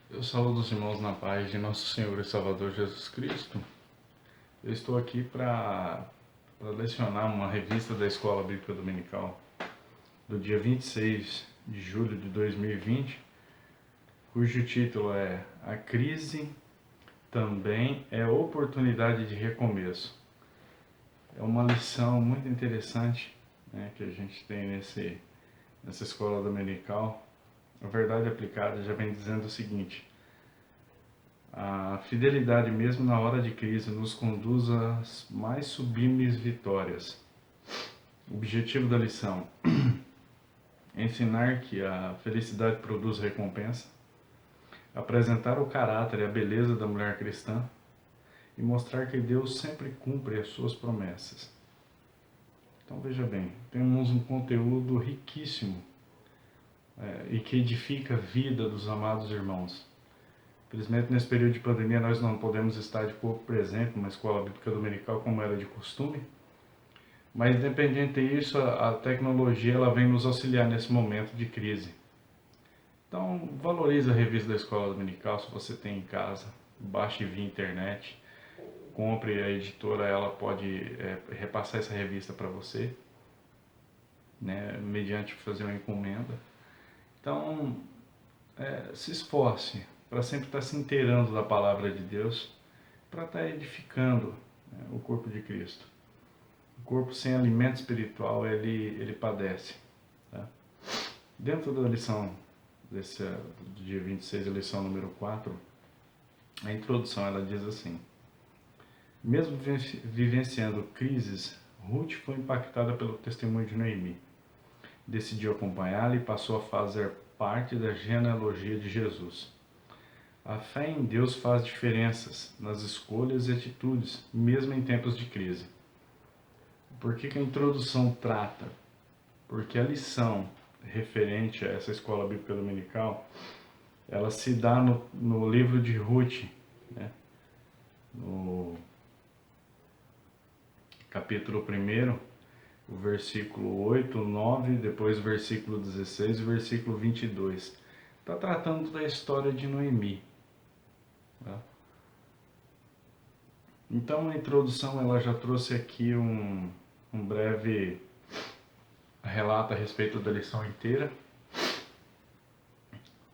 Eu saúdo os irmãos na paz de nosso Senhor e Salvador Jesus Cristo. Eu estou aqui para lecionar uma revista da Escola Bíblica Dominical do dia 26 de julho de 2020, cujo título é A Crise Também é Oportunidade de Recomeço. É uma lição muito interessante, né, que a gente tem nessa escola dominical. A verdade aplicada já vem dizendo o seguinte: a fidelidade, mesmo na hora de crise, nos conduz às mais sublimes vitórias. O objetivo da lição: ensinar que a felicidade produz recompensa, apresentar o caráter e a beleza da mulher cristã e mostrar que Deus sempre cumpre as suas promessas. Então veja bem, temos um conteúdo riquíssimo e que edifica a vida dos amados irmãos. Infelizmente, nesse período de pandemia, nós não podemos estar de corpo presente numa escola bíblica dominical como era de costume, mas independente disso, a tecnologia ela vem nos auxiliar nesse momento de crise. Então, valorize a revista da escola dominical se você tem em casa, baixe via internet, compre, a editora ela pode repassar essa revista para você, né, mediante fazer uma encomenda. Então, se esforce para sempre estar se inteirando da palavra de Deus, para estar edificando, né, o corpo de Cristo. O corpo sem alimento espiritual, ele padece. Tá? Dentro da lição do dia 26, a lição número 4, a introdução ela diz assim: mesmo vivenciando crises, Ruth foi impactada pelo testemunho de Noemi. Decidiu acompanhá-la e passou a fazer parte da genealogia de Jesus. A fé em Deus faz diferenças nas escolhas e atitudes, mesmo em tempos de crise. Por que a introdução trata? Porque a lição referente a essa escola bíblica dominical, ela se dá no livro de Ruth, né? No capítulo 1, o versículo 8, 9, depois o versículo 16 e o versículo 22. Está tratando da história de Noemi. Tá? Então a introdução ela já trouxe aqui um breve relato a respeito da lição inteira.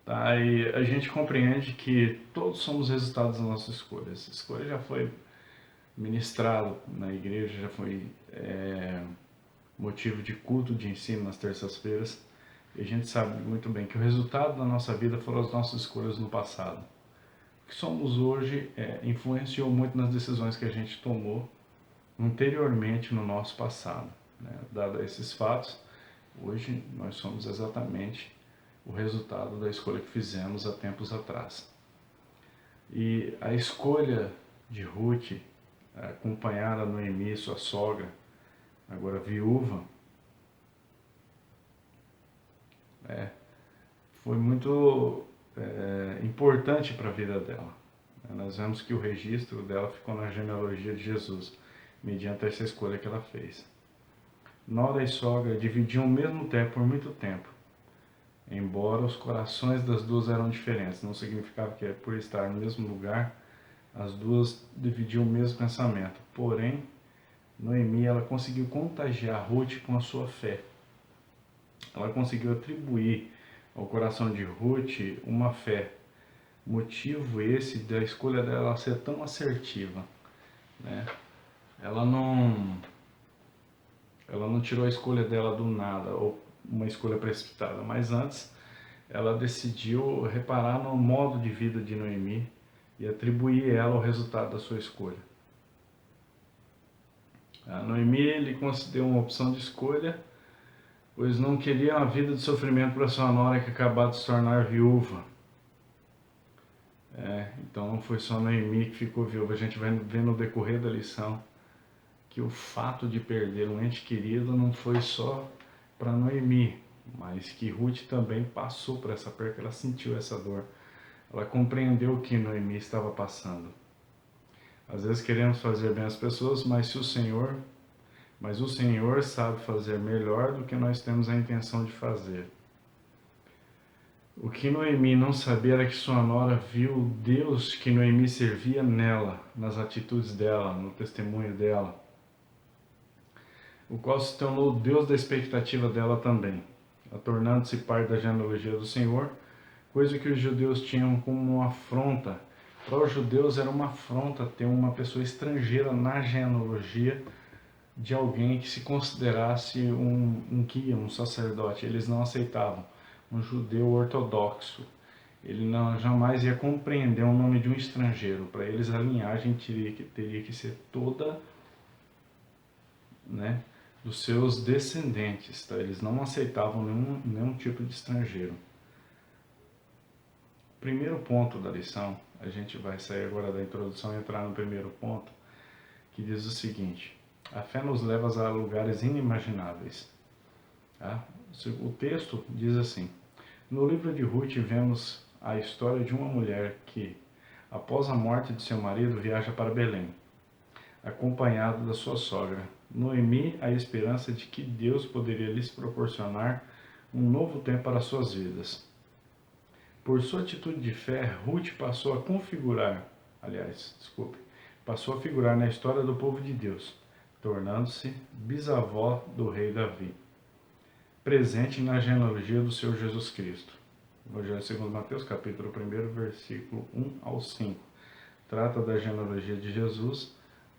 Tá? E a gente compreende que todos somos resultados das nossas escolhas. Essa escolha já foi ministrado na igreja, já foi motivo de culto, de ensino nas terças-feiras. E a gente sabe muito bem que o resultado da nossa vida foram as nossas escolhas no passado. O que somos hoje influenciou muito nas decisões que a gente tomou anteriormente no nosso passado. Né? Dado esses fatos, hoje nós somos exatamente o resultado da escolha que fizemos há tempos atrás. E a escolha de Ruth, acompanhada Noemi, sua sogra, agora viúva, foi muito importante para a vida dela. Nós vemos que o registro dela ficou na genealogia de Jesus, mediante essa escolha que ela fez. Nora e sogra dividiam o mesmo teto por muito tempo, embora os corações das duas eram diferentes. Não significava que por estar no mesmo lugar, as duas dividiam o mesmo pensamento. Porém, Noemi ela conseguiu contagiar Ruth com a sua fé. Ela conseguiu atribuir ao coração de Ruth uma fé. Motivo esse da escolha dela ser tão assertiva, né? Ela não tirou a escolha dela do nada, ou uma escolha precipitada, mas antes ela decidiu reparar no modo de vida de Noemi e atribuir ela o resultado da sua escolha. A Noemi lhe concedeu uma opção de escolha, pois não queria uma vida de sofrimento para sua nora que acabara de se tornar viúva. Então não foi só Noemi que ficou viúva. A gente vai ver no decorrer da lição que o fato de perder um ente querido não foi só para Noemi, mas que Ruth também passou por essa perca, ela sentiu essa dor. Ela compreendeu o que Noemi estava passando. Às vezes queremos fazer bem às pessoas, mas o Senhor sabe fazer melhor do que nós temos a intenção de fazer. O que Noemi não sabia era que sua nora viu o Deus que Noemi servia nela, nas atitudes dela, no testemunho dela, o qual se tornou o Deus da expectativa dela também, tornando-se parte da genealogia do Senhor, coisa que os judeus tinham como uma afronta. Para os judeus era uma afronta ter uma pessoa estrangeira na genealogia de alguém que se considerasse um guia, um sacerdote. Eles não aceitavam. Um judeu ortodoxo, ele não jamais ia compreender o nome de um estrangeiro. Para eles a linhagem teria que ser toda, né, dos seus descendentes. Tá? Eles não aceitavam nenhum tipo de estrangeiro. Primeiro ponto da lição, a gente vai sair agora da introdução e entrar no primeiro ponto, que diz o seguinte: a fé nos leva a lugares inimagináveis. Tá? O texto diz assim: no livro de Ruth vemos a história de uma mulher que, após a morte de seu marido, viaja para Belém, acompanhado da sua sogra. Noemi, a esperança de que Deus poderia lhes proporcionar um novo tempo para suas vidas. Por sua atitude de fé, Ruth passou a figurar na história do povo de Deus, tornando-se bisavó do rei Davi, presente na genealogia do Senhor Jesus Cristo. Evangelho segundo Mateus, capítulo 1, versículo 1 ao 5. Trata da genealogia de Jesus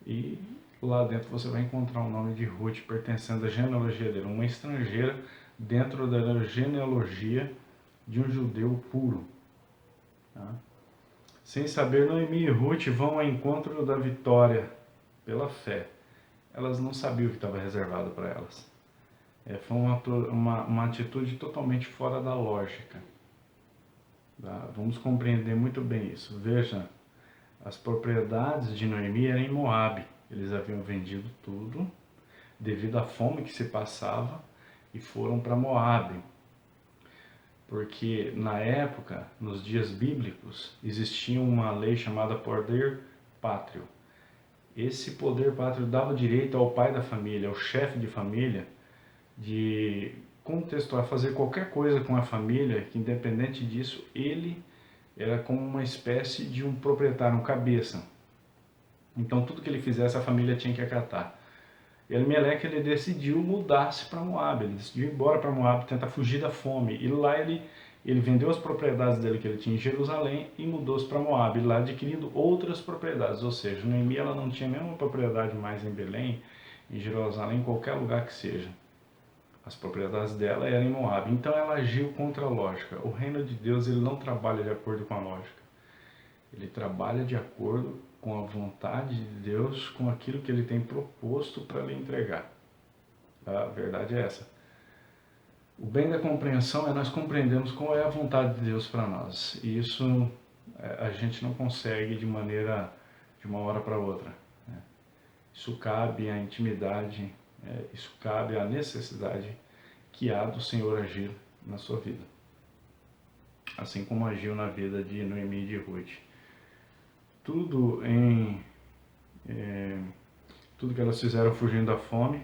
e lá dentro você vai encontrar o nome de Ruth pertencendo à genealogia dele, uma estrangeira dentro da genealogia de um judeu puro. Tá? Sem saber, Noemi e Ruth vão ao encontro da vitória pela fé. Elas não sabiam o que estava reservado para elas. Foi uma atitude totalmente fora da lógica. Tá? Vamos compreender muito bem isso. Veja, as propriedades de Noemi eram em Moabe. Eles haviam vendido tudo devido à fome que se passava e foram para Moabe. Porque na época, nos dias bíblicos, existia uma lei chamada poder pátrio. Esse poder pátrio dava direito ao pai da família, ao chefe de família, de contextuar, fazer qualquer coisa com a família, que independente disso, ele era como uma espécie de um proprietário, um cabeça. Então tudo que ele fizesse a família tinha que acatar. Elimeleque, ele decidiu mudar-se para Moab, ele decidiu ir embora para Moab, tentar fugir da fome. E lá ele vendeu as propriedades dele que ele tinha em Jerusalém e mudou-se para Moab, lá adquirindo outras propriedades. Ou seja, Noemi ela não tinha nenhuma propriedade mais em Belém, em Jerusalém, em qualquer lugar que seja. As propriedades dela eram em Moab. Então ela agiu contra a lógica. O reino de Deus ele não trabalha de acordo com a lógica. Ele trabalha de acordo com a vontade de Deus, com aquilo que ele tem proposto para lhe entregar. A verdade é essa. O bem da compreensão é nós compreendermos qual é a vontade de Deus para nós. E isso a gente não consegue de uma hora para outra. Isso cabe à intimidade, isso cabe à necessidade que há do Senhor agir na sua vida. Assim como agiu na vida de Noemi e de Ruth. Tudo que elas fizeram fugindo da fome,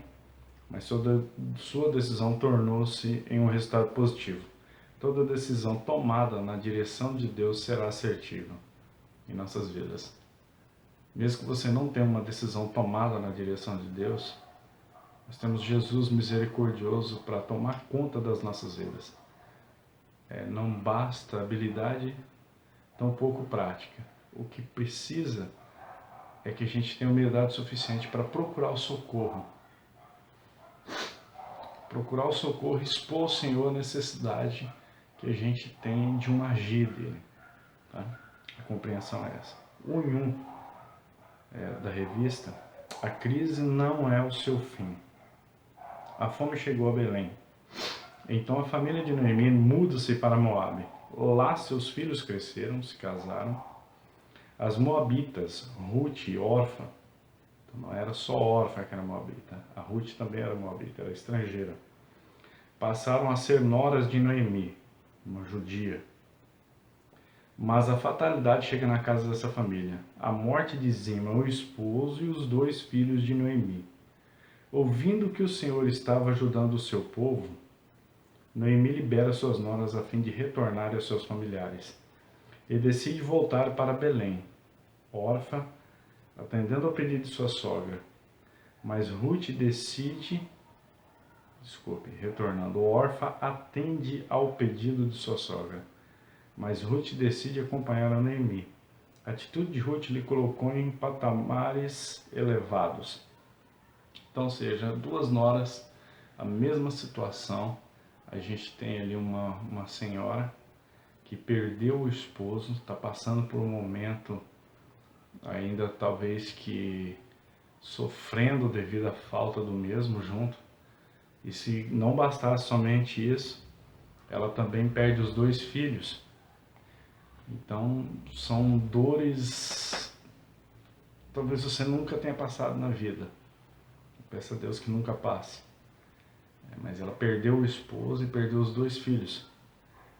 mas sua decisão tornou-se em um resultado positivo. Toda decisão tomada na direção de Deus será assertiva em nossas vidas. Mesmo que você não tenha uma decisão tomada na direção de Deus, nós temos Jesus misericordioso para tomar conta das nossas vidas. Não basta habilidade, tampouco prática. O que precisa é que a gente tenha humildade suficiente para procurar o socorro. Procurar o socorro e expor ao Senhor a necessidade que a gente tem de um agir dele. Tá? A compreensão é essa. 1 em 1 da revista, a crise não é o seu fim. A fome chegou a Belém. Então a família de Noemi muda-se para Moabe. Lá seus filhos cresceram, se casaram. As moabitas, Ruth e Orfa, então não era só Orfa que era moabita, a Ruth também era moabita, era estrangeira, passaram a ser noras de Noemi, uma judia. Mas a fatalidade chega na casa dessa família. A morte de Zima, o esposo e os 2 filhos de Noemi. Ouvindo que o Senhor estava ajudando o seu povo, Noemi libera suas noras a fim de retornarem aos seus familiares e decide voltar para Belém, órfã, atendendo ao pedido de sua sogra. Mas retornando, órfã atende ao pedido de sua sogra, mas Ruth decide acompanhar a Noemi. A atitude de Ruth lhe colocou em patamares elevados. Então, seja, duas noras, a mesma situação. A gente tem ali uma senhora que perdeu o esposo, está passando por um momento ainda talvez que sofrendo devido à falta do mesmo junto. E se não bastasse somente isso, ela também perde os 2 filhos. Então são dores talvez você nunca tenha passado na vida. Peço a Deus que nunca passe. Mas ela perdeu o esposo e perdeu os 2 filhos.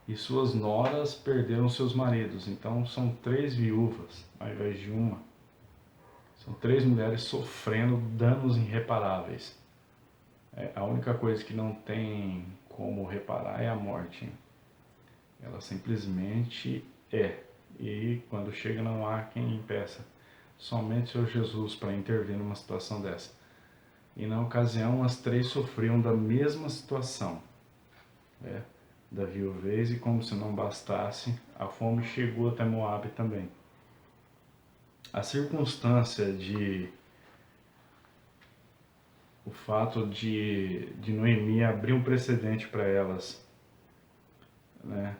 E suas noras perderam seus maridos. Então são 3 viúvas ao invés de uma. São 3 mulheres sofrendo danos irreparáveis. A única coisa que não tem como reparar é a morte. Ela simplesmente é. E quando chega não há quem impeça. Somente o Senhor Jesus para intervir numa situação dessa. E na ocasião as 3 sofriam da mesma situação. Da viuvez, e como se não bastasse, a fome chegou até Moabe também. A circunstância o fato de Noemi abrir um precedente para elas, né?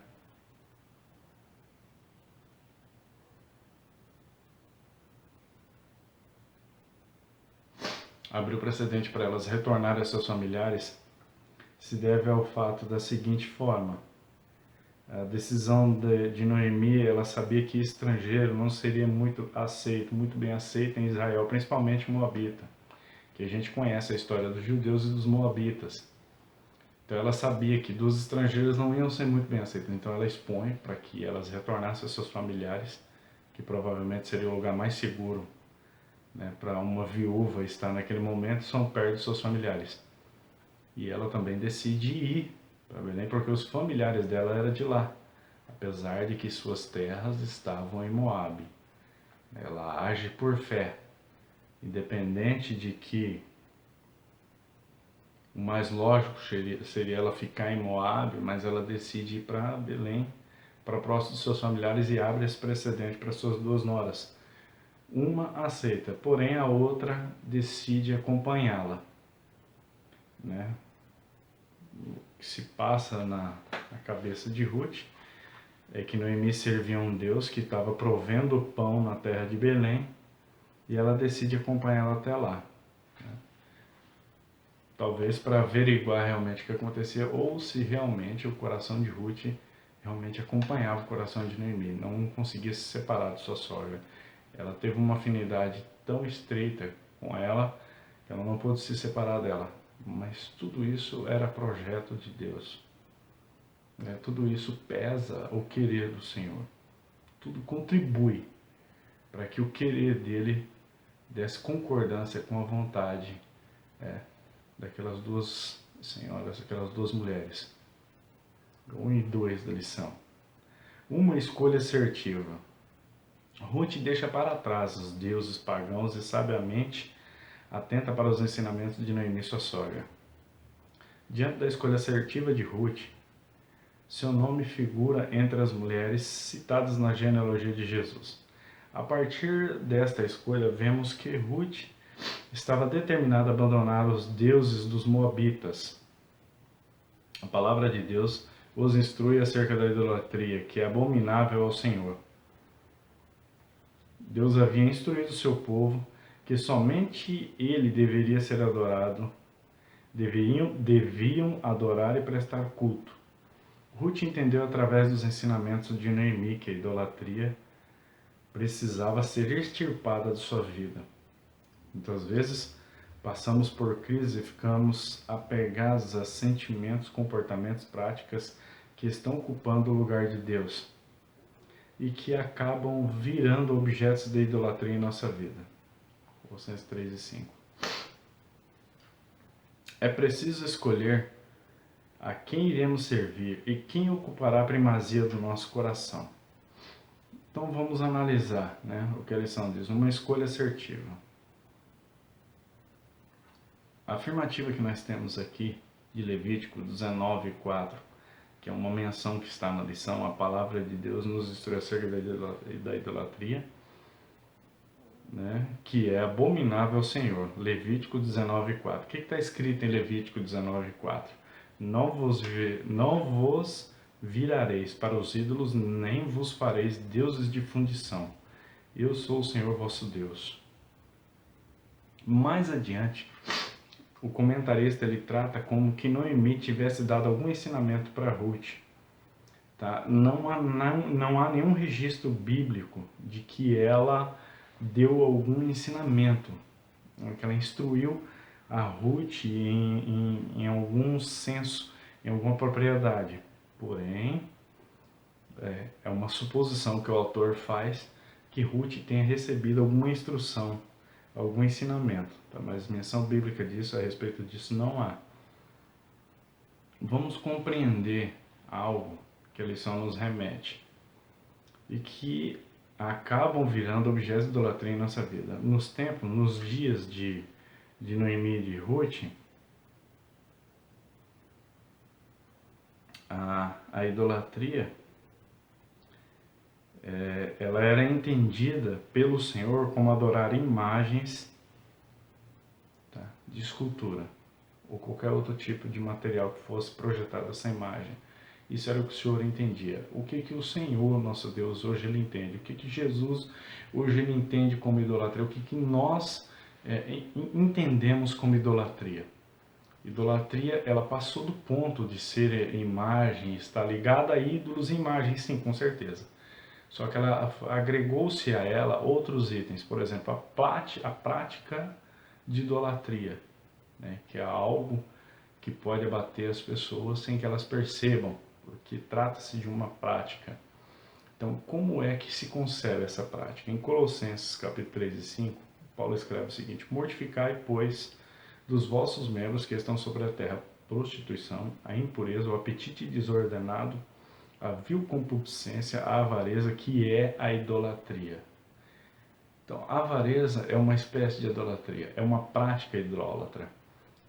Abriu precedente para elas retornarem a seus familiares, se deve ao fato da seguinte forma: a decisão de Noemi, ela sabia que estrangeiro não seria muito bem aceito em Israel, principalmente moabita, que a gente conhece a história dos judeus e dos moabitas. Então ela sabia que dos estrangeiros não iam ser muito bem aceitos, então ela expõe para que elas retornassem aos seus familiares, que provavelmente seria o lugar mais seguro, né, para uma viúva estar naquele momento, são perto de seus familiares. E ela também decide ir para Belém, porque os familiares dela eram de lá, apesar de que suas terras estavam em Moabe. Ela age por fé, independente de que o mais lógico seria ela ficar em Moabe, mas ela decide ir para Belém, para próximo dos seus familiares, e abre esse precedente para suas 2 noras. Uma aceita, porém a outra decide acompanhá-la, né? O que se passa na cabeça de Ruth é que Noemi servia um Deus que estava provendo o pão na terra de Belém, e ela decide acompanhá-la até lá. Talvez para averiguar realmente o que acontecia, ou se realmente o coração de Ruth realmente acompanhava o coração de Noemi, não conseguia se separar de sua sogra. Ela teve uma afinidade tão estreita com ela que ela não pôde se separar dela. Mas tudo isso era projeto de Deus. Tudo isso pesa o querer do Senhor. Tudo contribui para que o querer dele desse concordância com a vontade daquelas 2 senhoras, aquelas 2 mulheres. 1 e 2 da lição. Uma escolha assertiva. Ruth deixa para trás os deuses pagãos e sabiamente atenta para os ensinamentos de Noemi, sua sogra. Diante da escolha assertiva de Ruth, seu nome figura entre as mulheres citadas na genealogia de Jesus. A partir desta escolha, vemos que Ruth estava determinada a abandonar os deuses dos moabitas. A palavra de Deus os instrui acerca da idolatria, que é abominável ao Senhor. Deus havia instruído seu povo que somente ele deveria ser adorado, deviam adorar e prestar culto. Ruth entendeu através dos ensinamentos de Noemi que a idolatria precisava ser extirpada de sua vida. Muitas vezes passamos por crises e ficamos apegados a sentimentos, comportamentos, práticas que estão ocupando o lugar de Deus e que acabam virando objetos de idolatria em nossa vida. Colossenses 3 e 5. É preciso escolher A quem iremos servir e quem ocupará a primazia do nosso coração? Então vamos analisar, né, o que a lição diz. Uma escolha assertiva. A afirmativa que nós temos aqui de Levítico 19:4, que é uma menção que está na lição, a palavra de Deus nos instrui acerca da idolatria, né, que é abominável ao Senhor. Levítico 19:4. O que está escrito em Levítico 19:4? Não vos virareis para os ídolos, nem vos fareis deuses de fundição. Eu sou o Senhor vosso Deus. Mais adiante, o comentarista ele trata como que Noemi tivesse dado algum ensinamento para Ruth. Tá? Não há nenhum registro bíblico de que ela deu algum ensinamento, que ela instruiu a Ruth em algum senso, em alguma propriedade. Porém, é uma suposição que o autor faz que Ruth tenha recebido alguma instrução, algum ensinamento. Tá? Mas menção bíblica disso, a respeito disso, não há. Vamos compreender algo que a lição nos remete e que acabam virando objetos de idolatria em nossa vida. Nos dias de Noemi e de Ruth, a idolatria ela era entendida pelo Senhor como adorar imagens, tá, de escultura ou qualquer outro tipo de material que fosse projetado essa imagem. Isso era o que o Senhor entendia. O que o Senhor, nosso Deus, hoje ele entende? O que Jesus hoje ele entende como idolatria? O que nós entendemos como idolatria? Idolatria, ela passou do ponto de ser imagem, está ligada a ídolos e imagens, sim, com certeza. Só que ela agregou-se a ela outros itens, por exemplo, a prática de idolatria, né, que é algo que pode abater as pessoas sem que elas percebam, porque trata-se de uma prática. Então, como é que se concebe essa prática? Em Colossenses capítulo 3 e 5, Paulo escreve o seguinte: mortificai, pois, dos vossos membros que estão sobre a terra, prostituição, a impureza, o apetite desordenado, a vil concupiscência, a avareza, que é a idolatria. Então, a avareza é uma espécie de idolatria, é uma prática idólatra.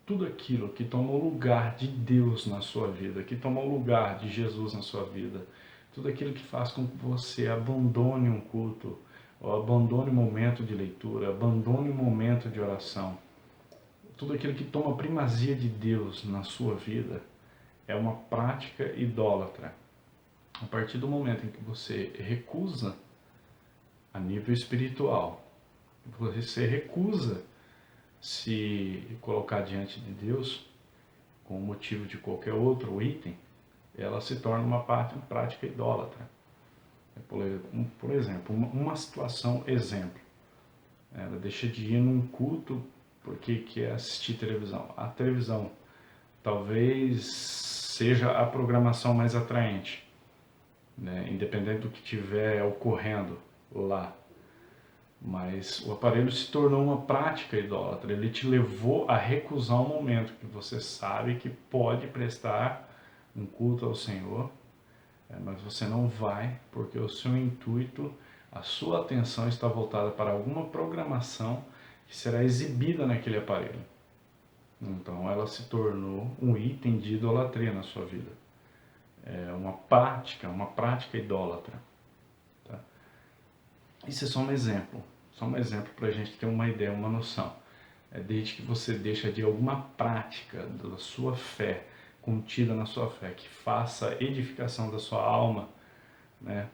Tudo aquilo que toma o lugar de Deus na sua vida, que toma o lugar de Jesus na sua vida, tudo aquilo que faz com que você abandone um culto, ou abandone um momento de leitura, abandone um momento de oração, tudo aquilo que toma a primazia de Deus na sua vida, é uma prática idólatra. A partir do momento em que você recusa a nível espiritual, você recusa se colocar diante de Deus com o motivo de qualquer outro item, ela se torna uma prática idólatra. Por exemplo, uma situação exemplo. Ela deixa de ir num culto porque quer assistir televisão. A televisão talvez seja a programação mais atraente, né, independente do que estiver ocorrendo lá. Mas o aparelho se tornou uma prática idólatra. Ele te levou a recusar um momento que você sabe que pode prestar um culto ao Senhor, mas você não vai porque o seu intuito, a sua atenção está voltada para alguma programação que será exibida naquele aparelho. Então ela se tornou um item de idolatria na sua vida. É uma prática idólatra. Tá? Isso é só um exemplo para a gente ter uma ideia, uma noção. Desde que você deixa de alguma prática da sua fé, contida na sua fé, que faça a edificação da sua alma, né,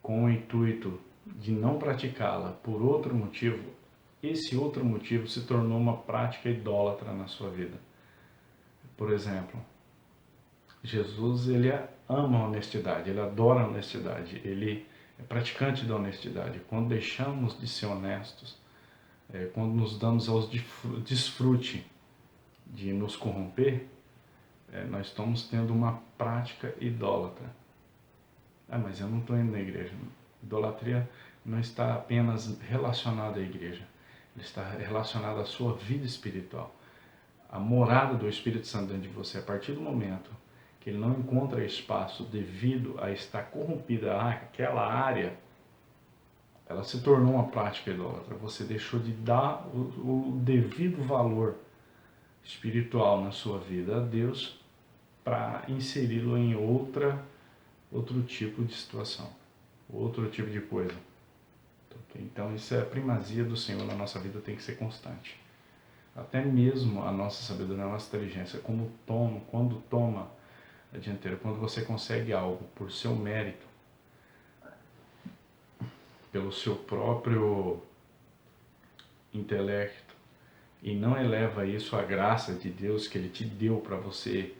com o intuito de não praticá-la por outro motivo, esse outro motivo se tornou uma prática idólatra na sua vida. Por exemplo, Jesus ele ama a honestidade, ele adora a honestidade, ele é praticante da honestidade. Quando deixamos de ser honestos, quando nos damos ao desfrute de nos corromper, nós estamos tendo uma prática idólatra. Mas eu não estou indo na igreja. Idolatria não está apenas relacionada à igreja, ele está relacionado à sua vida espiritual. a morada do Espírito Santo dentro de você, a partir do momento que ele não encontra espaço devido a estar corrompida aquela área, ela se tornou uma prática idólatra. Você deixou de dar o devido valor espiritual na sua vida a Deus para inseri-lo em outro tipo de situação, outro tipo de coisa. Então isso é a primazia do Senhor na nossa vida, tem que ser constante. Até mesmo a nossa sabedoria, a nossa inteligência, quando toma a dianteira, quando você consegue algo por seu mérito, pelo seu próprio intelecto, e não eleva isso à graça de Deus que Ele te deu para você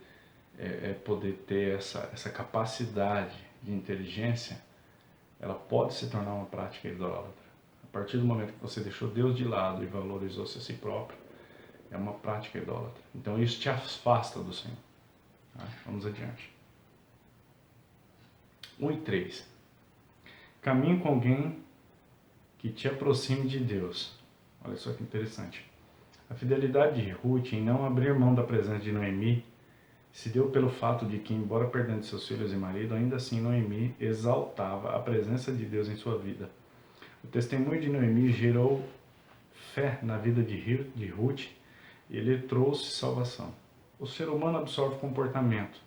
poder ter essa capacidade de inteligência, ela pode se tornar uma prática idólatra. A partir do momento que você deixou Deus de lado e valorizou-se a si próprio, é uma prática idólatra. Então isso te afasta do Senhor. Vamos adiante. 1 e 3. Caminhe com alguém que te aproxime de Deus. Olha só que interessante. A fidelidade de Ruth em não abrir mão da presença de Noemi se deu pelo fato de que, embora perdendo seus filhos e marido, ainda assim Noemi exaltava a presença de Deus em sua vida. O testemunho de Noemi gerou fé na vida de Ruth e ele trouxe salvação. O ser humano absorve o comportamento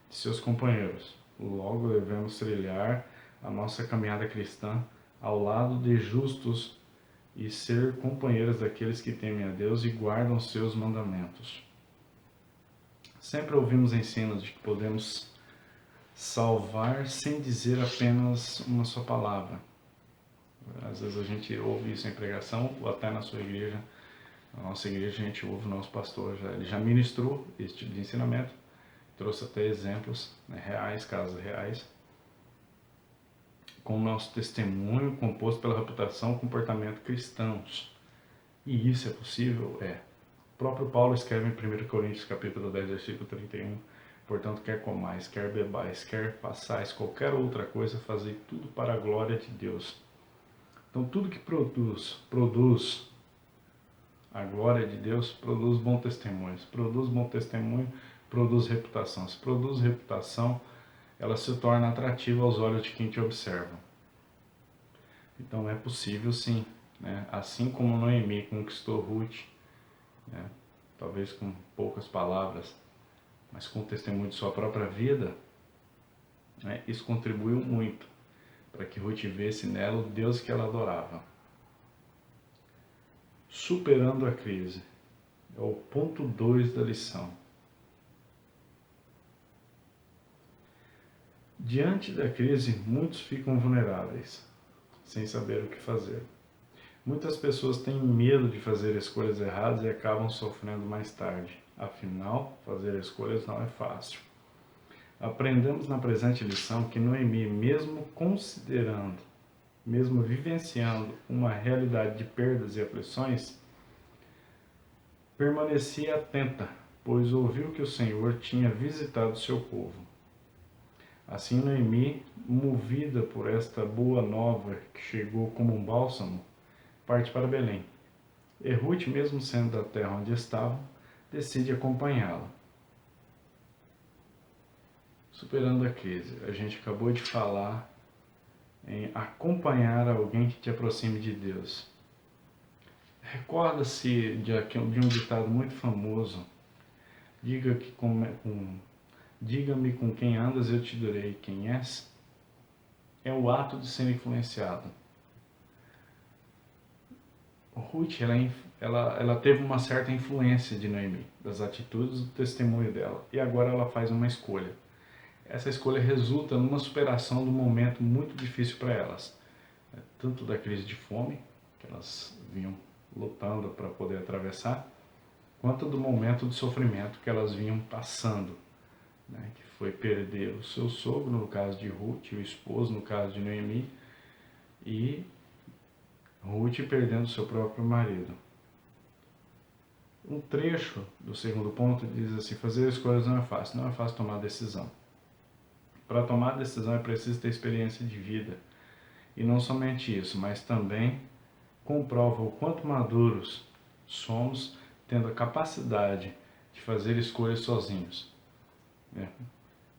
de seus companheiros. Logo devemos trilhar a nossa caminhada cristã ao lado de justos e ser companheiros daqueles que temem a Deus e guardam seus mandamentos. Sempre ouvimos ensinos de que podemos salvar sem dizer apenas uma só palavra. Às vezes a gente ouve isso em pregação, ou até na sua igreja. Na nossa igreja a gente ouve o nosso pastor, ele já ministrou esse tipo de ensinamento, trouxe até exemplos reais, casos reais, com o nosso testemunho composto pela reputação e comportamento cristãos. E isso é possível? É. O próprio Paulo escreve em 1 Coríntios capítulo 10, versículo 31, portanto, quer comais, quer bebais, quer façais qualquer outra coisa, fazei tudo para a glória de Deus. Então, tudo que produz a glória de Deus, produz bom testemunho. Se produz bom testemunho, produz reputação. Se produz reputação, ela se torna atrativa aos olhos de quem te observa. Então, é possível sim, né? Assim como Noemi conquistou Ruth, né? Talvez com poucas palavras, mas com o testemunho de sua própria vida, né? Isso contribuiu muito para que Ruth visse nela o Deus que ela adorava. Superando a crise. É o ponto 2 da lição. Diante da crise, muitos ficam vulneráveis, sem saber o que fazer. Muitas pessoas têm medo de fazer escolhas erradas e acabam sofrendo mais tarde. Afinal, fazer escolhas não é fácil. Aprendemos na presente lição que Noemi, mesmo considerando, mesmo vivenciando uma realidade de perdas e aflições, permanecia atenta, pois ouviu que o Senhor tinha visitado seu povo. Assim Noemi, movida por esta boa nova que chegou como um bálsamo, parte para Belém. E Ruth, mesmo sendo da terra onde estavam, decide acompanhá-la. Superando a crise. A gente acabou de falar em acompanhar alguém que te aproxime de Deus. Recorda-se de um ditado muito famoso: diga-me com quem andas, eu te direi quem és. É o ato de ser influenciado. Ruth, ela teve uma certa influência de Noemi, das atitudes e do testemunho dela. E agora ela faz uma escolha. Essa escolha resulta numa superação de um momento muito difícil para elas. Tanto da crise de fome, que elas vinham lutando para poder atravessar, quanto do momento de sofrimento que elas vinham passando, né? Que foi perder o seu sogro, no caso de Ruth, o esposo, no caso de Noemi, e Ruth perdendo seu próprio marido. Um trecho do segundo ponto diz assim: fazer escolhas não é fácil, não é fácil tomar decisão. Para tomar decisão é preciso ter experiência de vida. E não somente isso, mas também comprova o quanto maduros somos tendo a capacidade de fazer escolhas sozinhos, né?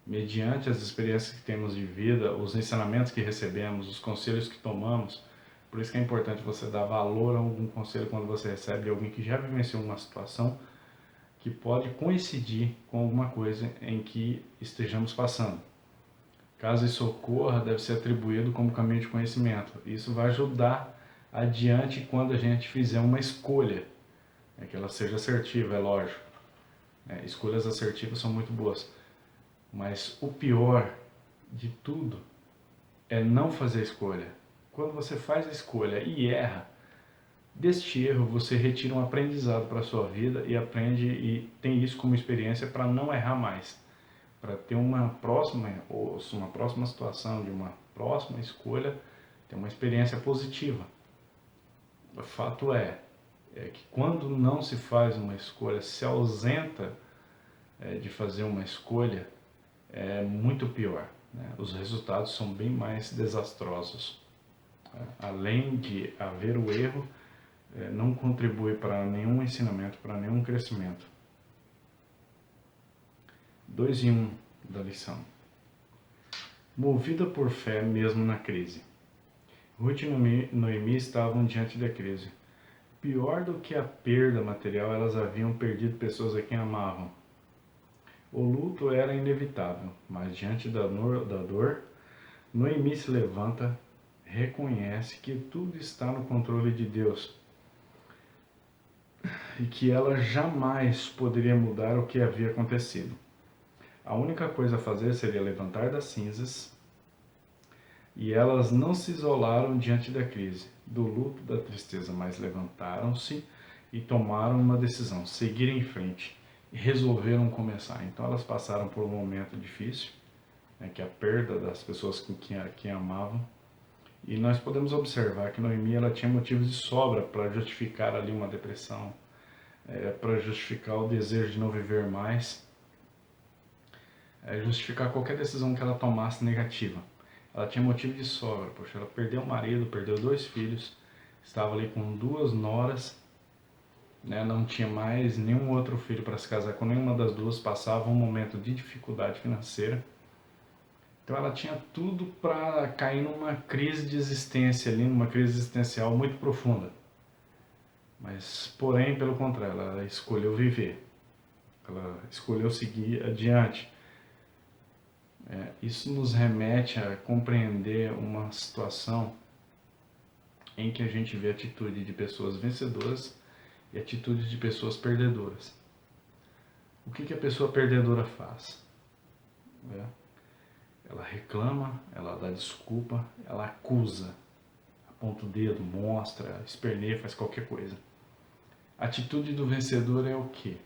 Mediante as experiências que temos de vida, os ensinamentos que recebemos, os conselhos que tomamos. Por isso que é importante você dar valor a algum conselho quando você recebe de alguém que já vivenciou uma situação que pode coincidir com alguma coisa em que estejamos passando. Caso isso ocorra, deve ser atribuído como caminho de conhecimento. Isso vai ajudar adiante quando a gente fizer uma escolha, que ela seja assertiva, é lógico. Escolhas assertivas são muito boas, mas o pior de tudo é não fazer escolha. Quando você faz a escolha e erra, deste erro você retira um aprendizado para a sua vida e aprende e tem isso como experiência para não errar mais, para ter uma próxima situação de uma próxima escolha, ter uma experiência positiva. O fato é que quando não se faz uma escolha, se ausenta de fazer uma escolha, é muito pior, né? Os resultados são bem mais desastrosos. Além de haver o erro, não contribui para nenhum ensinamento, para nenhum crescimento. 2 em 1 da lição. Movida por fé mesmo na crise. Ruth e Noemi estavam diante da crise. Pior do que a perda material, elas haviam perdido pessoas a quem amavam. O luto era inevitável, mas diante da dor, Noemi se levanta, reconhece que tudo está no controle de Deus e que ela jamais poderia mudar o que havia acontecido. A única coisa a fazer seria levantar das cinzas, e elas não se isolaram diante da crise, do luto, da tristeza, mas levantaram-se e tomaram uma decisão, seguir em frente, e resolveram começar. Então elas passaram por um momento difícil, que é a perda das pessoas que amavam, e nós podemos observar que Noemi ela tinha motivos de sobra para justificar ali uma depressão, para justificar o desejo de não viver mais, justificar qualquer decisão que ela tomasse negativa. Ela tinha motivo de sobra, poxa, ela perdeu o marido, perdeu 2 filhos, estava ali com 2 noras, não tinha mais nenhum outro filho para se casar com nenhuma das duas, passava um momento de dificuldade financeira. Então ela tinha tudo para cair numa crise de existência ali, numa crise existencial muito profunda. Mas, porém, pelo contrário, ela escolheu viver. Ela escolheu seguir adiante. Isso nos remete a compreender uma situação em que a gente vê a atitude de pessoas vencedoras e atitude de pessoas perdedoras. O que a pessoa perdedora faz? Ela reclama, ela dá desculpa, ela acusa, aponta o dedo, mostra, esperneia, faz qualquer coisa. A atitude do vencedor é o quê?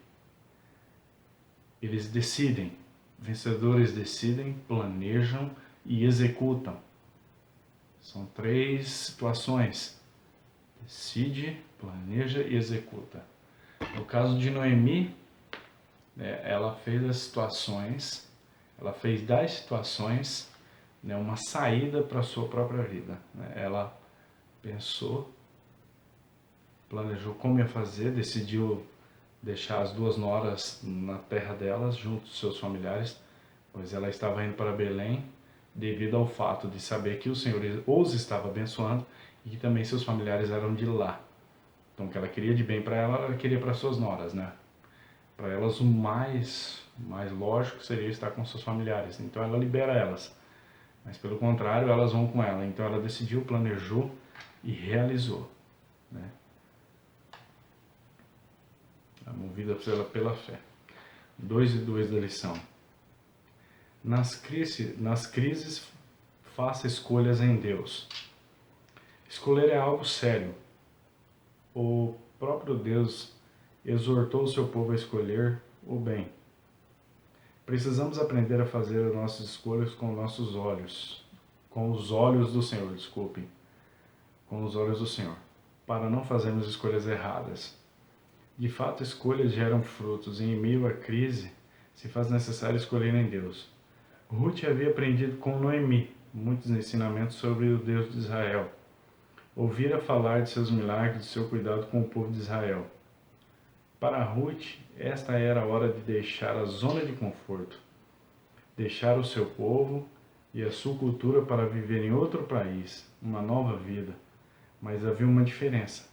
Eles decidem. Vencedores decidem, planejam e executam. São 3 situações. Decide, planeja e executa. No caso de Noemi, ela fez das situações uma saída para a sua própria vida. Ela pensou, planejou como ia fazer, decidiu deixar as 2 noras na terra delas, junto dos seus familiares, pois ela estava indo para Belém, devido ao fato de saber que o Senhor os estava abençoando e que também seus familiares eram de lá. Então, o que ela queria de bem para ela queria para suas noras, Para elas, o mais lógico seria estar com seus familiares. Então, ela libera elas. Mas, pelo contrário, elas vão com ela. Então, ela decidiu, planejou e realizou. Movida pela fé. 2 e 2 da lição. Nas crises, faça escolhas em Deus. Escolher é algo sério. O próprio Deus exortou o seu povo a escolher o bem. Precisamos aprender a fazer as nossas escolhas com nossos olhos, com os olhos do Senhor, com os olhos do Senhor, para não fazermos escolhas erradas. De fato, escolhas geram frutos e em meio à crise se faz necessário escolher em Deus. Ruth havia aprendido com Noemi muitos ensinamentos sobre o Deus de Israel. Ouvira falar de seus milagres, de seu cuidado com o povo de Israel. Para Ruth, esta era a hora de deixar a zona de conforto, deixar o seu povo e a sua cultura para viver em outro país, uma nova vida. Mas havia uma diferença.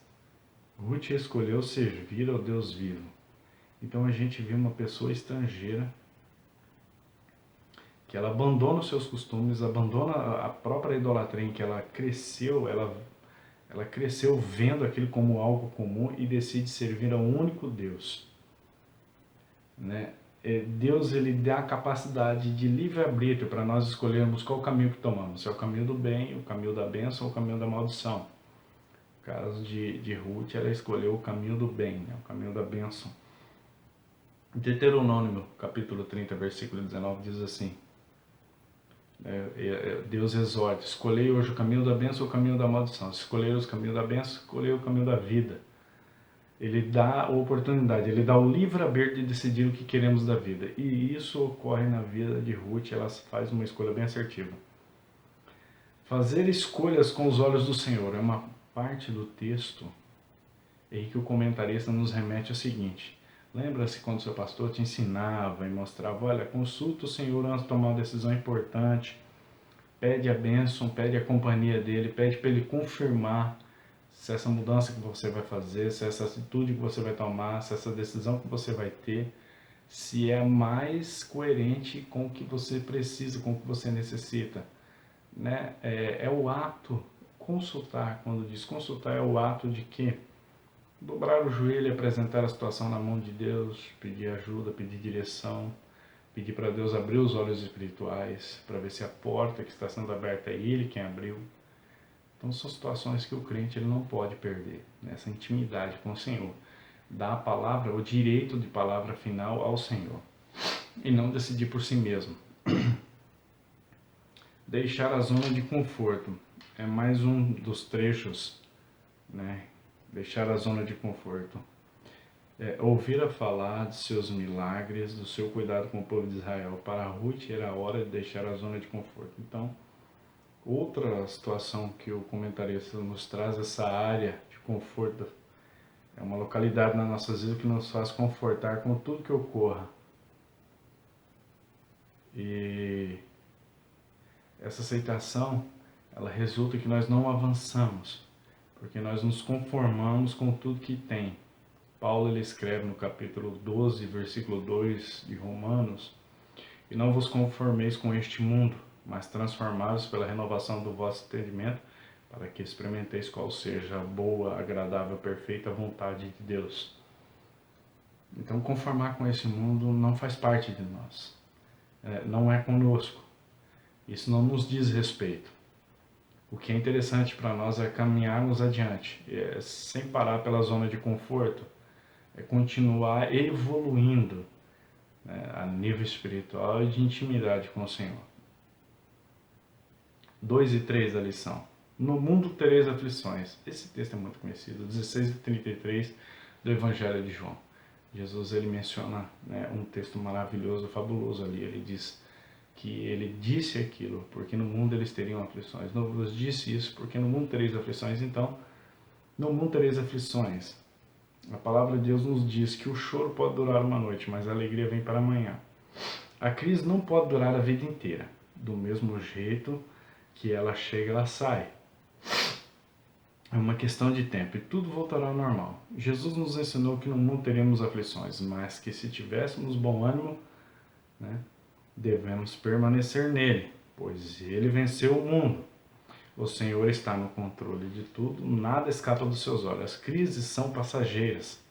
Ruth escolheu servir ao Deus vivo. Então a gente vê uma pessoa estrangeira que ela abandona os seus costumes, abandona a própria idolatria em que ela cresceu, ela cresceu vendo aquilo como algo comum e decide servir ao único Deus, né? Deus, ele dá a capacidade de livre-arbítrio para nós escolhermos qual caminho que tomamos, se é o caminho do bem, o caminho da bênção ou o caminho da maldição. No caso de Ruth, ela escolheu o caminho do bem, né? O caminho da bênção. Deuteronômio, capítulo 30, versículo 19, diz assim, Deus exorta, escolhei hoje o caminho da bênção ou o caminho da maldição. Se escolher o caminho da bênção, escolher o caminho da vida. Ele dá a oportunidade, ele dá o livre-arbítrio de decidir o que queremos da vida. E isso ocorre na vida de Ruth, ela faz uma escolha bem assertiva. Fazer escolhas com os olhos do Senhor é uma parte do texto em que o comentarista nos remete ao seguinte. Lembra-se quando seu pastor te ensinava e mostrava, olha, consulta o Senhor antes de tomar uma decisão importante, pede a bênção, pede a companhia dele, pede para ele confirmar se essa mudança que você vai fazer, se essa atitude que você vai tomar, se essa decisão que você vai ter, se é mais coerente com o que você precisa, com o que você necessita, né? É o ato, consultar, quando diz consultar, é o ato de que dobrar o joelho e apresentar a situação na mão de Deus, pedir ajuda, pedir direção, pedir para Deus abrir os olhos espirituais, para ver se a porta que está sendo aberta é Ele quem abriu. Então são situações que o crente ele não pode perder, nessa intimidade com o Senhor. Dar a palavra, o direito de palavra final ao Senhor. E não decidir por si mesmo. Deixar a zona de conforto. É mais um dos trechos, né? Deixar a zona de conforto. Ouvir a falar de seus milagres, do seu cuidado com o povo de Israel. Para Ruth era a hora de deixar a zona de conforto. Então, outra situação que o comentarista nos traz, essa área de conforto, é uma localidade nas nossas vidas que nos faz confortar com tudo que ocorra. E essa aceitação, ela resulta que nós não avançamos, porque nós nos conformamos com tudo que tem. Paulo ele escreve no capítulo 12, versículo 2 de Romanos, e não vos conformeis com este mundo, mas transformados pela renovação do vosso entendimento, para que experimenteis qual seja a boa, agradável, perfeita vontade de Deus. Então, conformar com esse mundo não faz parte de nós, não é conosco, isso não nos diz respeito. O que é interessante para nós é caminharmos adiante, sem parar pela zona de conforto, é continuar evoluindo, né, a nível espiritual e de intimidade com o Senhor. 2 e 3 da lição. No mundo tereis aflições. Esse texto é muito conhecido, 16 e 33 do Evangelho de João. Jesus ele menciona, né, um texto maravilhoso, fabuloso ali. Ele diz que ele disse aquilo, porque no mundo eles teriam aflições. Não vos disse isso, porque no mundo tereis aflições. Então, no mundo tereis aflições. A palavra de Deus nos diz que o choro pode durar uma noite, mas a alegria vem para amanhã. A crise não pode durar a vida inteira. Do mesmo jeito que ela chega, ela sai. É uma questão de tempo e tudo voltará ao normal. Jesus nos ensinou que no mundo teremos aflições, mas que se tivéssemos bom ânimo, né, devemos permanecer nele, pois ele venceu o mundo. O Senhor está no controle de tudo, nada escapa dos seus olhos. As crises são passageiras.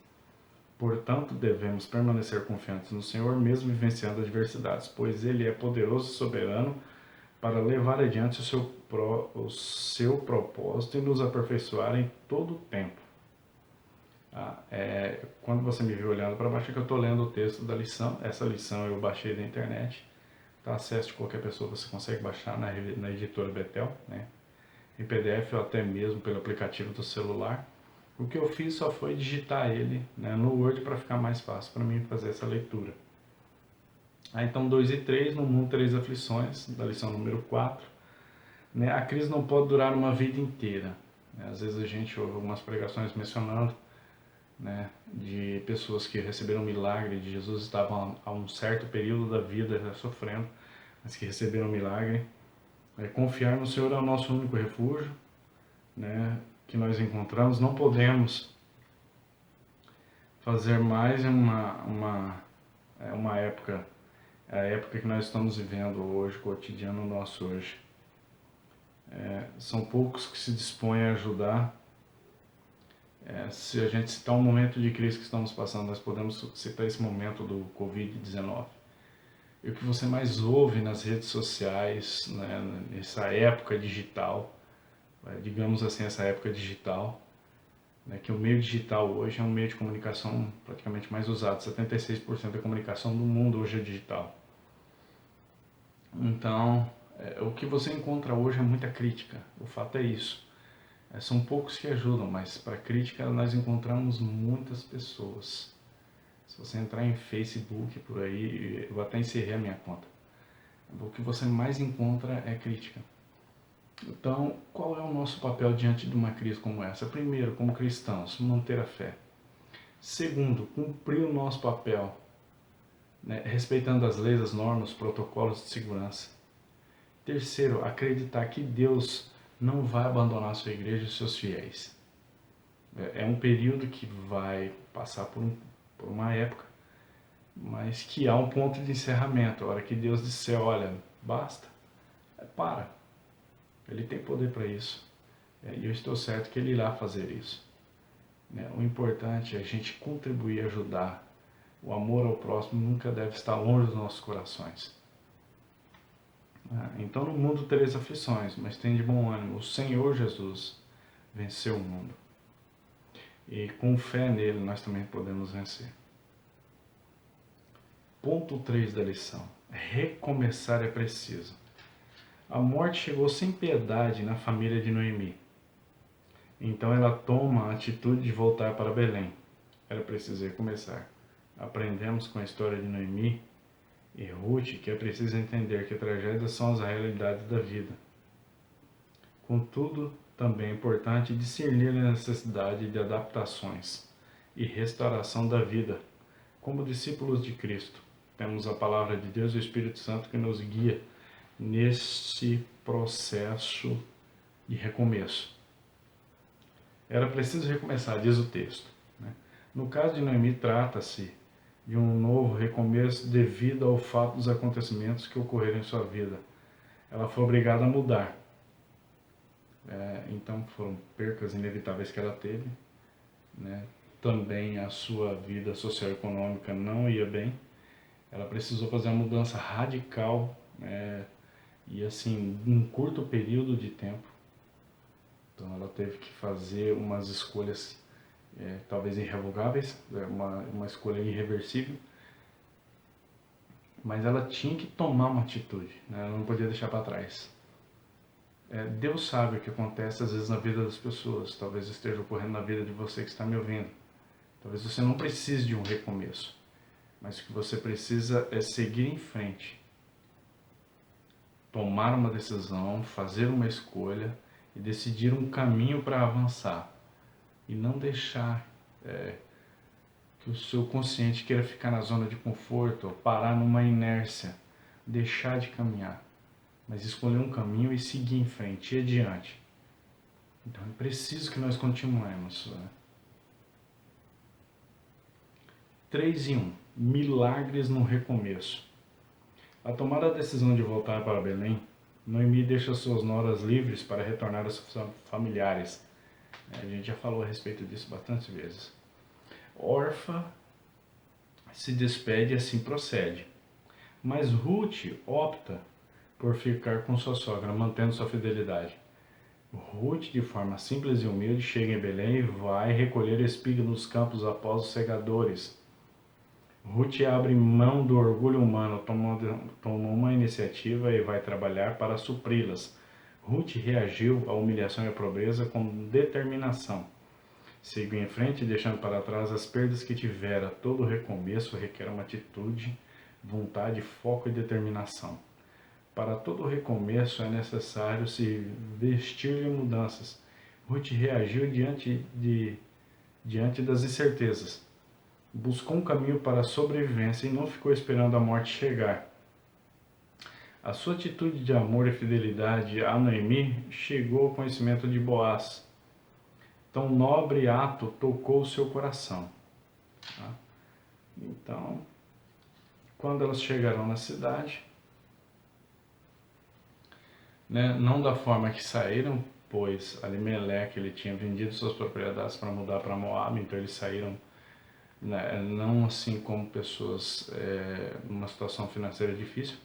Portanto, devemos permanecer confiantes no Senhor, mesmo vivenciando adversidades, pois Ele é poderoso e soberano para levar adiante o seu propósito e nos aperfeiçoar em todo o tempo. Quando você me viu olhando para baixo, é que eu estou lendo o texto da lição. Essa lição eu baixei da internet. Tá, acesso de qualquer pessoa, você consegue baixar na editora Betel, né? Em PDF ou até mesmo pelo aplicativo do celular. O que eu fiz só foi digitar ele, né, no Word para ficar mais fácil para mim fazer essa leitura. Então 2 e 3, no mundo 3 aflições, da lição número 4. Né, a crise não pode durar uma vida inteira. Né, às vezes a gente ouve algumas pregações mencionando né, de pessoas que receberam o milagre de Jesus, estavam há um certo período da vida sofrendo, mas que receberam o milagre. Confiar no Senhor é o nosso único refúgio, né, que nós encontramos. Não podemos fazer mais uma época, a época que nós estamos vivendo hoje, o cotidiano nosso hoje. São poucos que se dispõem a ajudar. Se a gente citar um momento de crise que estamos passando, nós podemos citar esse momento do Covid-19. E o que você mais ouve nas redes sociais, né, nessa época digital, digamos assim, essa época digital, né, que o meio digital hoje é um meio de comunicação praticamente mais usado. 76% da comunicação do mundo hoje é digital. Então, o que você encontra hoje é muita crítica. O fato é isso. São poucos que ajudam, mas para crítica nós encontramos muitas pessoas. Se você entrar em Facebook por aí, eu até encerrei a minha conta. O que você mais encontra é crítica. Então, qual é o nosso papel diante de uma crise como essa? Primeiro, como cristãos, manter a fé. Segundo, cumprir o nosso papel, né, respeitando as leis, as normas, os protocolos de segurança. Terceiro, acreditar que Deus não vai abandonar a sua igreja e os seus fiéis. É um período que vai passar por uma época, mas que há um ponto de encerramento. A hora que Deus disser, olha, basta, para. Ele tem poder para isso. E eu estou certo que Ele irá fazer isso. O importante é a gente contribuir, ajudar. O amor ao próximo nunca deve estar longe dos nossos corações. Então no mundo tereis aflições, mas tem de bom ânimo. O Senhor Jesus venceu o mundo. E com fé nele nós também podemos vencer. Ponto 3 da lição. Recomeçar é preciso. A morte chegou sem piedade na família de Noemi. Então ela toma a atitude de voltar para Belém. Era preciso recomeçar. Aprendemos com a história de Noemi e Ruth que é preciso entender que tragédias são as realidades da vida. Contudo, também é importante discernir a necessidade de adaptações e restauração da vida. Como discípulos de Cristo, temos a palavra de Deus e o Espírito Santo que nos guia nesse processo de recomeço. Era preciso recomeçar, diz o texto. No caso de Noemi, trata-se de um novo recomeço devido ao fato dos acontecimentos que ocorreram em sua vida. Ela foi obrigada a mudar. Então foram percas inevitáveis que ela teve. Também a sua vida socioeconômica não ia bem. Ela precisou fazer uma mudança radical e assim, num curto período de tempo. Então ela teve que fazer umas escolhas talvez irrevogáveis, uma escolha irreversível, mas ela tinha que tomar uma atitude, ela não podia deixar para trás. Deus sabe o que acontece às vezes na vida das pessoas, talvez esteja ocorrendo na vida de você que está me ouvindo. Talvez você não precise de um recomeço, mas o que você precisa é seguir em frente, tomar uma decisão, fazer uma escolha e decidir um caminho para avançar. E não deixar que o seu consciente queira ficar na zona de conforto, ou parar numa inércia, deixar de caminhar, mas escolher um caminho e seguir em frente, e adiante. Então é preciso que nós continuemos. 3 em 1. Milagres no recomeço. Ao tomar a decisão de voltar para Belém, Noemi deixa suas noras livres para retornar aos seus familiares. A gente já falou a respeito disso bastantes vezes. Orfa se despede e assim procede. Mas Ruth opta por ficar com sua sogra, mantendo sua fidelidade. Ruth, de forma simples e humilde, chega em Belém e vai recolher espiga nos campos após os segadores. Ruth abre mão do orgulho humano, toma uma iniciativa e vai trabalhar para supri-las. Ruth reagiu à humilhação e à pobreza com determinação. Sigo em frente, deixando para trás as perdas que tivera. Todo recomeço requer uma atitude, vontade, foco e determinação. Para todo recomeço é necessário se vestir de mudanças. Ruth reagiu diante de diante das incertezas. Buscou um caminho para a sobrevivência e não ficou esperando a morte chegar. A sua atitude de amor e fidelidade a Noemi chegou ao conhecimento de Boaz. Tão nobre ato tocou o seu coração. Tá? Então, quando elas chegaram na cidade, né, não da forma que saíram, pois Alimeleque ele tinha vendido suas propriedades para mudar para Moab, então eles saíram, né, não assim como pessoas numa situação financeira difícil,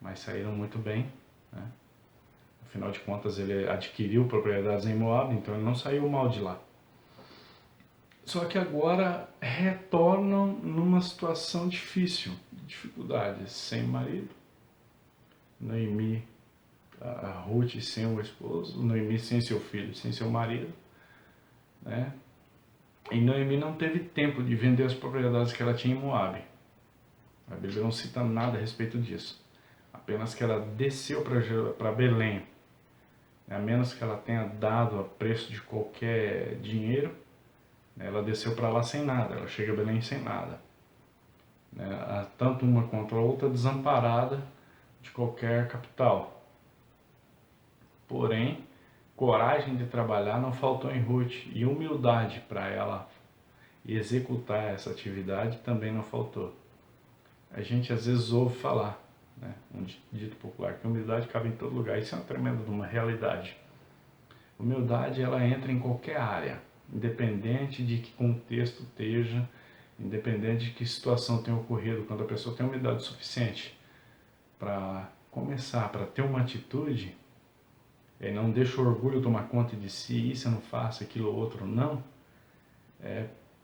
mas saíram muito bem, né? Afinal de contas ele adquiriu propriedades em Moab, então ele não saiu mal de lá. Só que agora retornam numa situação difícil, dificuldades, sem marido, Noemi, a Ruth sem o esposo, Noemi sem seu filho, sem seu marido, né? E Noemi não teve tempo de vender as propriedades que ela tinha em Moab. A Bíblia não cita nada a respeito disso. Apenas que ela desceu para Belém, a menos que ela tenha dado a preço de qualquer dinheiro, ela desceu para lá sem nada, ela chega a Belém sem nada. Tanto uma quanto a outra desamparada de qualquer capital. Porém, coragem de trabalhar não faltou em Ruth e humildade para ela executar essa atividade também não faltou. A gente às vezes ouve falar, né, um dito popular, que humildade cabe em todo lugar. Isso é uma tremenda uma realidade. Humildade ela entra em qualquer área, independente de que contexto esteja, independente de que situação tenha ocorrido. Quando a pessoa tem humildade suficiente para começar, para ter uma atitude, não deixa o orgulho tomar conta de si, isso eu não faço, aquilo outro não,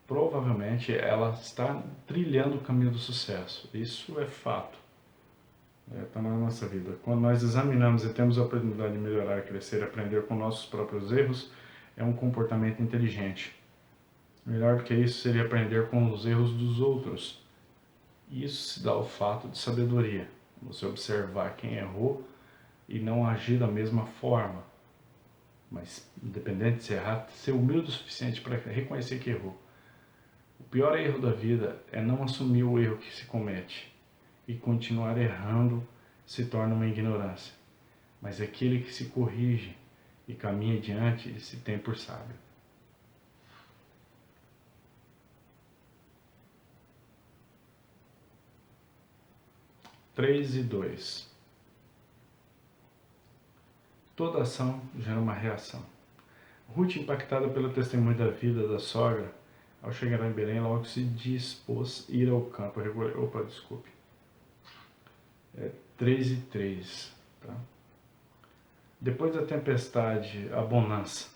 provavelmente ela está trilhando o caminho do sucesso. Isso é fato. Está na nossa vida. Quando nós examinamos e temos a oportunidade de melhorar, crescer, aprender com nossos próprios erros, é um comportamento inteligente. Melhor do que isso seria aprender com os erros dos outros. Isso se dá ao fato de sabedoria. Você observar quem errou e não agir da mesma forma. Mas, independente de se errar, ser humilde o suficiente para reconhecer que errou. O pior erro da vida é não assumir o erro que se comete e continuar errando se torna uma ignorância. Mas aquele que se corrige e caminha adiante, ele se tem por sábio. Três e 2. Toda ação gera uma reação. Ruth, impactada pelo testemunho da vida da sogra, ao chegar em Belém, logo se dispôs a ir ao campo. Desculpe. 3 e 3. Tá? Depois da tempestade, a bonança.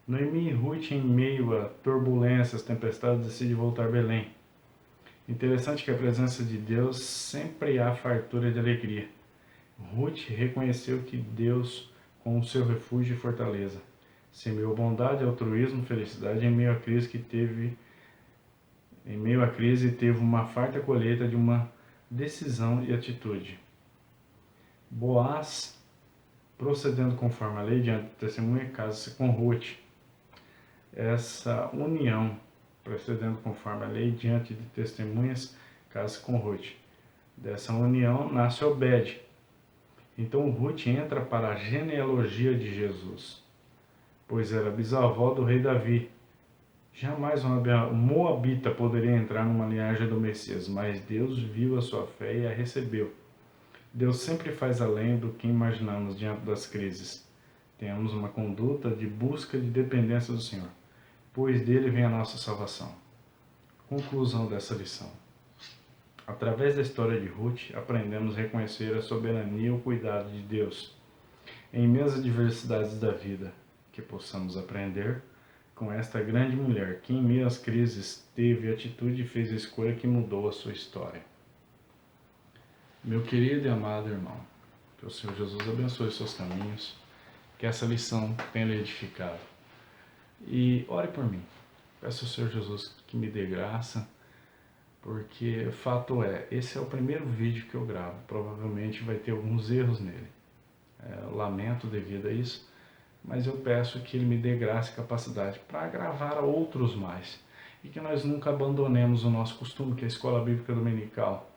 Noemi e Ruth, em meio a turbulências, tempestades, decidem voltar a Belém. Interessante que a presença de Deus sempre há fartura de alegria. Ruth reconheceu que Deus, com o seu refúgio e fortaleza, semeou bondade, altruísmo, felicidade em meio à crise teve uma farta colheita de uma decisão e atitude. Boaz, procedendo conforme a lei diante do testemunho, casa-se com Ruth. Essa união, procedendo conforme a lei diante de testemunhas, casa-se com Ruth. Dessa união nasce Obed. Então Ruth entra para a genealogia de Jesus, pois era bisavó do rei Davi. Jamais uma moabita poderia entrar numa linhagem do Messias, mas Deus viu a sua fé e a recebeu. Deus sempre faz além do que imaginamos diante das crises. Tenhamos uma conduta de busca de dependência do Senhor, pois dele vem a nossa salvação. Conclusão dessa lição. Através da história de Ruth, aprendemos a reconhecer a soberania e o cuidado de Deus. Em meio às adversidades da vida, que possamos aprender com esta grande mulher, que em meio às crises teve atitude e fez a escolha que mudou a sua história. Meu querido e amado irmão, que o Senhor Jesus abençoe os seus caminhos, que essa lição tenha lhe edificado. E ore por mim. Peço ao Senhor Jesus que me dê graça, porque fato é, esse é o primeiro vídeo que eu gravo. Provavelmente vai ter alguns erros nele. Lamento devido a isso, mas eu peço que Ele me dê graça e capacidade para agravar a outros mais. E que nós nunca abandonemos o nosso costume, que é a Escola Bíblica Dominical,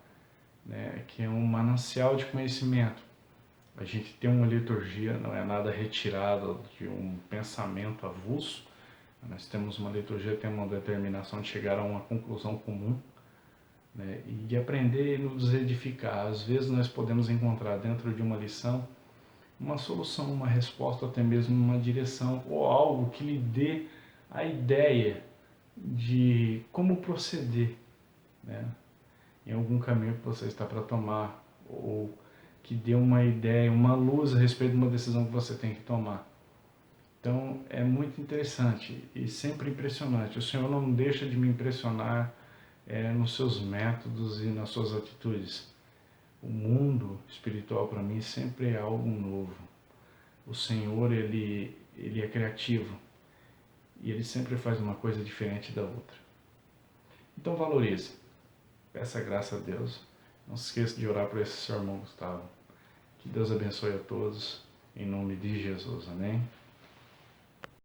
né? Que é um manancial de conhecimento. A gente tem uma liturgia, não é nada retirado de um pensamento avulso. Nós temos uma liturgia, temos uma determinação de chegar a uma conclusão comum, né? E de aprender e nos edificar. Às vezes nós podemos encontrar dentro de uma lição uma solução, uma resposta, até mesmo uma direção ou algo que lhe dê a ideia de como proceder, né? Em algum caminho que você está para tomar, ou que dê uma ideia, uma luz a respeito de uma decisão que você tem que tomar. Então é muito interessante e sempre impressionante. O Senhor não deixa de me impressionar nos seus métodos e nas suas atitudes. O mundo espiritual para mim sempre é algo novo. O Senhor, ele é criativo e Ele sempre faz uma coisa diferente da outra. Então valorize, peça graça a Deus. Não se esqueça de orar por esse seu irmão Gustavo. Que Deus abençoe a todos, em nome de Jesus. Amém?